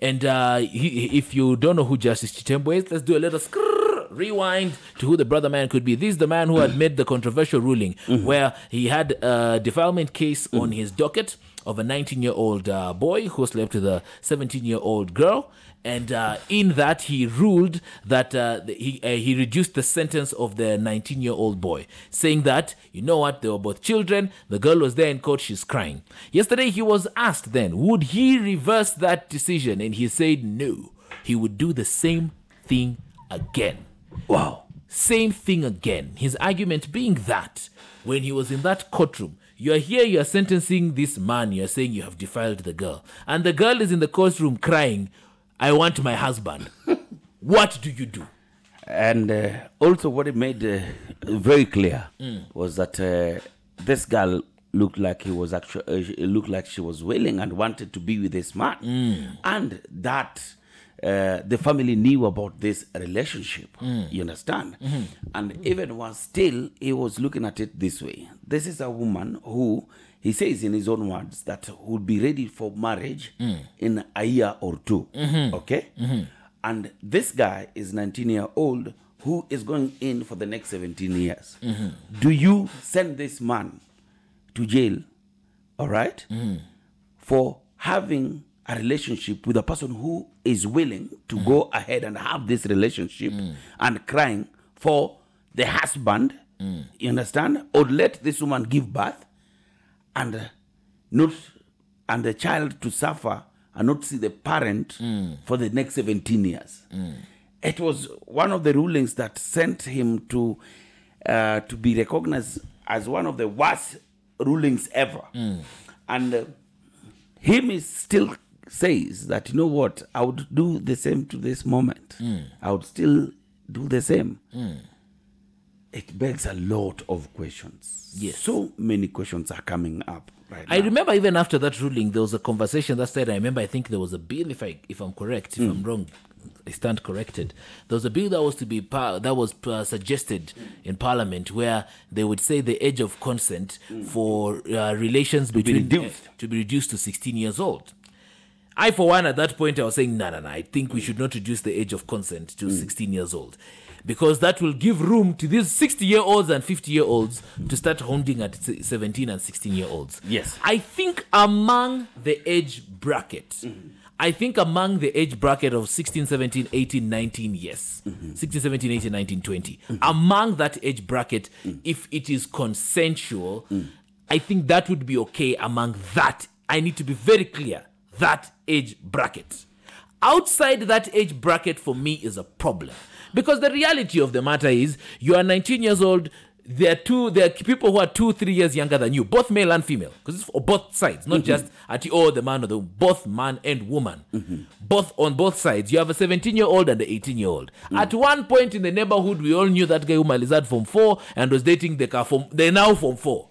And if you don't know who Justice Chitembo is, let's do a little rewind to who the brother man could be. This is the man who had made the controversial ruling where he had a defilement case on his docket of a 19-year-old boy who slept with a 17-year-old girl. And in that, he ruled that he reduced the sentence of the 19-year-old boy, saying that, you know what, they were both children. The girl was there in court. She's crying. Yesterday, he was asked then, would he reverse that decision? And he said no. He would do the same thing again. Wow. Same thing again. His argument being that when he was in that courtroom, you're here, you're sentencing this man, you're saying you have defiled the girl. And the girl is in the courtroom crying, I want my husband. What do you do? And also what it made very clear was that this girl looked like she was willing and wanted to be with this man. And that the family knew about this relationship. You understand? And even was still, he was looking at it this way. This is a woman who, he says in his own words, that would be ready for marriage in a year or two. Okay? And this guy is 19-year-old who is going in for the next 17 years. Do you send this man to jail, all right, for having a relationship with a person who is willing to go ahead and have this relationship and crying for the husband, you understand, or let this woman give birth and the child to suffer and not see the parent for the next 17 years. It was one of the rulings that sent him to be recognized as one of the worst rulings ever. And him is still says that, you know what, I would do the same to this moment. I would still do the same. It begs a lot of questions. Yes. So many questions are coming up right now. I remember even after that ruling, there was a conversation that said, I think there was a bill, if I'm correct, if I'm wrong, I stand corrected. There was a bill that was to be suggested in Parliament where they would say the age of consent for relations between to be reduced to 16 years old. I, for one, at that point, I was saying, no, I think we should not reduce the age of consent to 16 years old. Because that will give room to these 60-year-olds and 50-year-olds to start hounding at 17 and 16-year-olds. Yes. I think among the age bracket, of 16, 17, 18, 19, yes. 16, 17, 18, 19, 20. Among that age bracket, if it is consensual, I think that would be okay among that. I need to be very clear. That age bracket. Outside that age bracket for me is a problem. Because the reality of the matter is, you are 19 years old, there are people who are 2-3 years younger than you, both male and female. Because it's for both sides, not just at the man or the both man and woman. Both on both sides. You have a 17-year-old and an 18-year-old. At one point in the neighborhood, we all knew that guy who Malizad Form 4 and was dating they're now Form 4.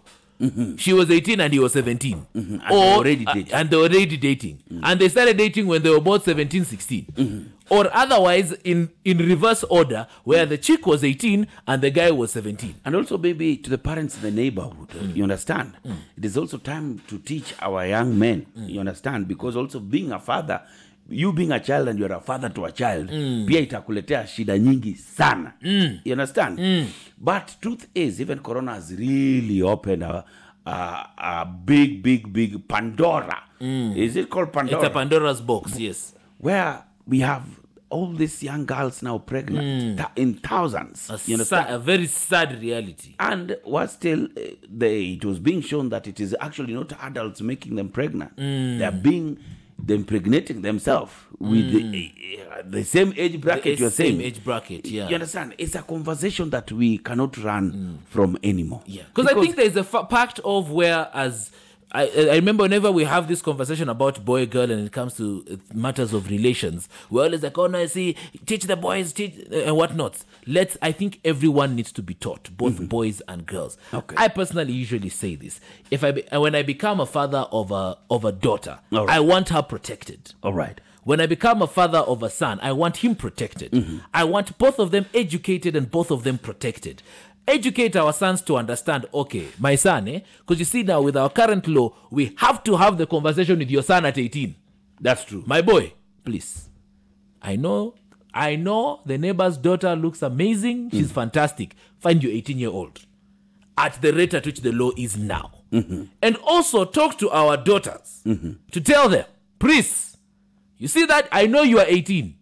She was 18 and he was 17. And they were already dating. And they started dating when they were both 17, 16. Or otherwise, in reverse order, where the chick was 18 and the guy was 17. And also, maybe to the parents in the neighborhood, you understand? It is also time to teach our young men, you understand? Because also being a father, you being a child and you're a father to a child, pia itakuletea shida nyingi sana. You understand? But truth is, even Corona has really opened a big Pandora. Is it called Pandora? It's a Pandora's box, yes. Where we have all these young girls now pregnant in thousands. You understand? A very sad reality. And what's still, it was being shown that it is actually not adults making them pregnant. They're impregnating themselves with the same age bracket you're saying. Same age bracket, yeah. You understand? It's a conversation that we cannot run from anymore. Yeah. Because I think there's a pact of where, as I remember whenever we have this conversation about boy, girl, and it comes to matters of relations, we're always like, oh no, see, teach the boys, and whatnot. I think everyone needs to be taught, both boys and girls. Okay. I personally usually say this. When I become a father of a daughter, right, I want her protected. All right. When I become a father of a son, I want him protected. I want both of them educated and both of them protected. Educate our sons to understand, okay, my son, because you see now with our current law, we have to have the conversation with your son at 18. That's true. My boy, please. I know the neighbor's daughter looks amazing. She's fantastic. Find your 18-year-old at the rate at which the law is now. And also talk to our daughters to tell them, please, you see that? I know you are 18.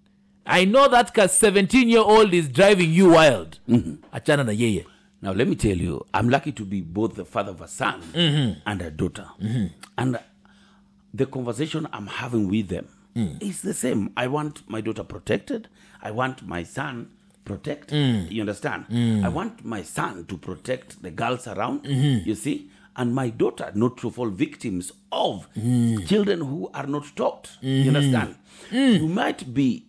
I know that 17-year-old is driving you wild. Achana na yeye. Now, let me tell you, I'm lucky to be both the father of a son and a daughter. And the conversation I'm having with them is the same. I want my daughter protected. I want my son protected. You understand? I want my son to protect the girls around, you see? And my daughter not to fall victims of children who are not taught. You understand? You might be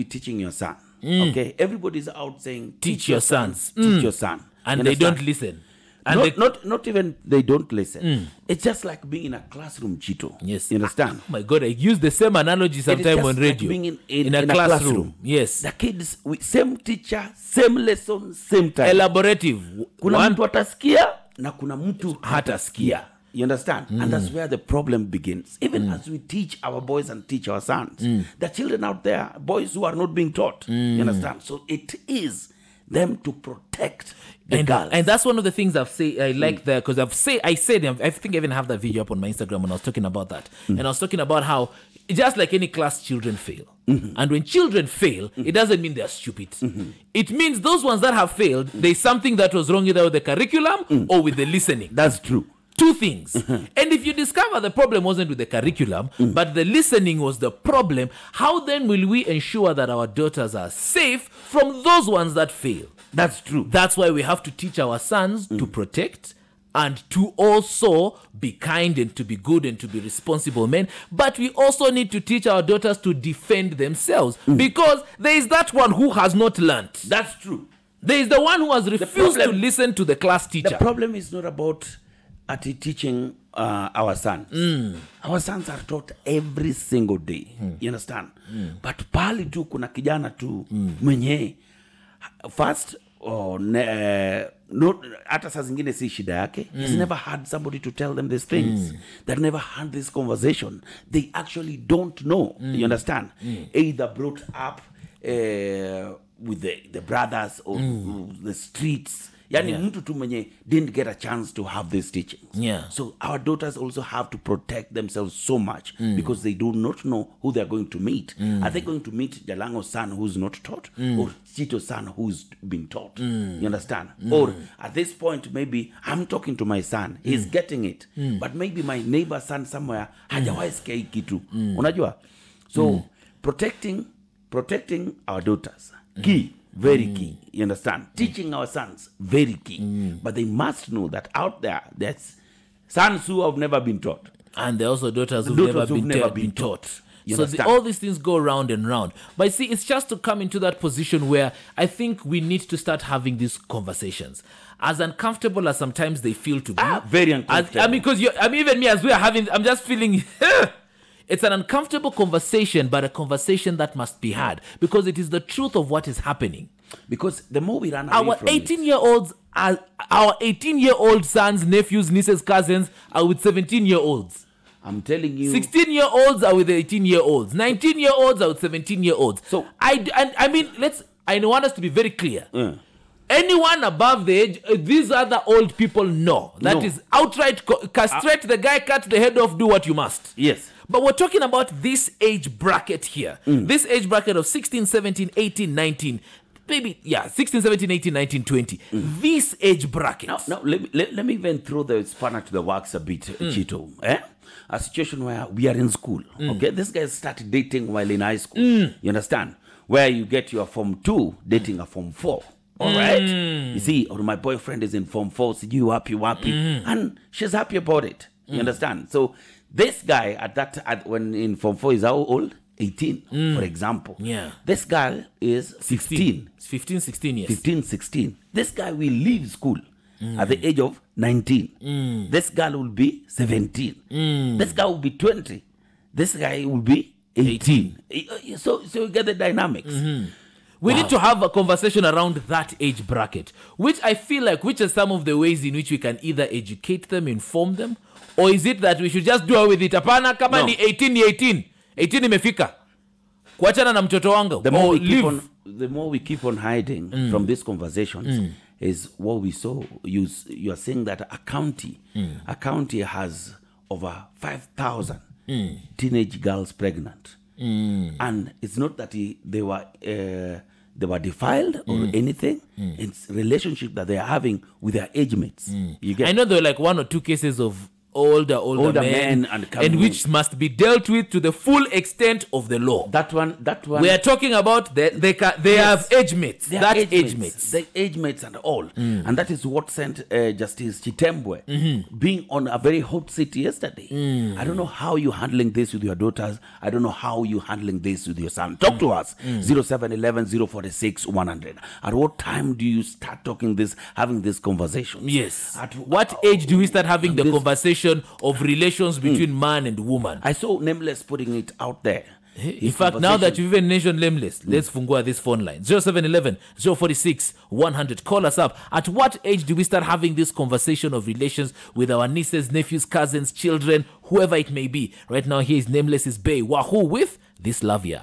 teaching your son. Okay? Everybody's out saying, teach your sons. Teach your son. And they don't listen. And not even they don't listen. It's just like being in a classroom, Chito. Yes. You understand? Oh my God, I use the same analogy sometime on radio. Like being in a classroom. Yes. The kids, same teacher, same lesson, same time. Elaborative. Kuna mtu atasikia na kuna mtu hatasikia. You understand? And that's where the problem begins. Even as we teach our boys and teach our sons, the children out there, boys who are not being taught. You understand? So it is them to protect the girls. And that's one of the things I've said. I like that because I think I even have that video up on my Instagram when I was talking about that. And I was talking about how just like any class, children fail. And when children fail, it doesn't mean they're stupid. It means those ones that have failed, there's something that was wrong either with the curriculum or with the listening. That's true. Two things. And if you discover the problem wasn't with the curriculum, but the listening was the problem, how then will we ensure that our daughters are safe from those ones that fail? That's true. That's why we have to teach our sons to protect and to also be kind and to be good and to be responsible men. But we also need to teach our daughters to defend themselves because there is that one who has not learned. That's true. There is the one who has refused to listen to the class teacher. The problem is not about teaching our sons. Our sons are taught every single day. You understand? But pali tu kuna kijana tu mwenye first hata saa zingine si shida yake. He's never had somebody to tell them these things. They've never had this conversation. They actually don't know. You understand? Either brought up with the brothers or the streets. Yani mtu tu mwenye didn't get a chance to have these teachings. Yeah. So our daughters also have to protect themselves so much because they do not know who they're going to meet. Are they going to meet Jalango's son who's not taught or Chito's son who's been taught? You understand? Or at this point, maybe I'm talking to my son. He's getting it. But maybe my neighbor's son somewhere hajawahi sikia hii kitu. Unajua? So protecting our daughters. Key. Very key. You understand? Teaching our sons, very key. But they must know that out there's sons who have never been taught. And there are also daughters who've never been taught. So all these things go round and round. But see, it's just to come into that position where I think we need to start having these conversations. As uncomfortable as sometimes they feel to be. Very uncomfortable. Because even me, as we are having, I'm just feeling... It's an uncomfortable conversation, but a conversation that must be had because it is the truth of what is happening. Because the more we run away from 18-year-olds our 18-year-old sons, nephews, nieces, cousins are with 17-year-olds. I'm telling you. 16-year-olds are with 18-year-olds. 19-year-olds are with 17-year-olds. So I want us to be very clear. Anyone above the age, these other old people know. That is outright castrate the guy, cut the head off, do what you must. Yes. But we're talking about this age bracket here. This age bracket of 16, 17, 18, 19. Maybe, 16, 17, 18, 19, 20. This age bracket. Now let me even throw the spanner to the works a bit, Chito. A situation where we are in school. Okay, this guy started dating while in high school. You understand? Where you get your Form 2 dating a Form 4. All right? You see, or my boyfriend is in Form 4, so you happy. And she's happy about it. You understand? So this guy when in Form 4 is how old? 18, for example. Yeah. This guy is 16. 15, 16 years. 15, 16. This guy will leave school at the age of 19. This girl will be 17. This guy will be 20. This guy will be 18. So you get the dynamics. We need to have a conversation around that age bracket, which I feel like, which are some of the ways in which we can either educate them, inform them, or is it that we should just do away with it? Apana, kama ni 18 ni 18. 18 imefika. kuachana na mtoto wangu. The more, Or we keep live. on, the more we keep on hiding from these conversations is what we saw. You are saying that a county has over 5,000 teenage girls pregnant, and it's not that they were defiled or anything. It's relationship that they are having with their age mates. You get? I know there were like 1 or 2 cases of older men and which must be dealt with to the full extent of the law. That one. We are talking about they have age mates. Age mates. The age mates and all. And that is what sent Justice Chitembwe being on a very hot seat yesterday. I don't know how you're handling this with your daughters. I don't know how you're handling this with your son. Talk to us. 0711 046 100. At what time do you start having this conversation? Yes. At what age do we start having the conversation of relations between man and woman? I saw Nameless putting it out there. In fact, now that you've even mentioned Nameless, let's fungua this phone line. 0711 046 100. Call us up. At what age do we start having this conversation of relations with our nieces, nephews, cousins, children, whoever it may be? Right now, here is Nameless's Bay Wahoo with This Love Ya.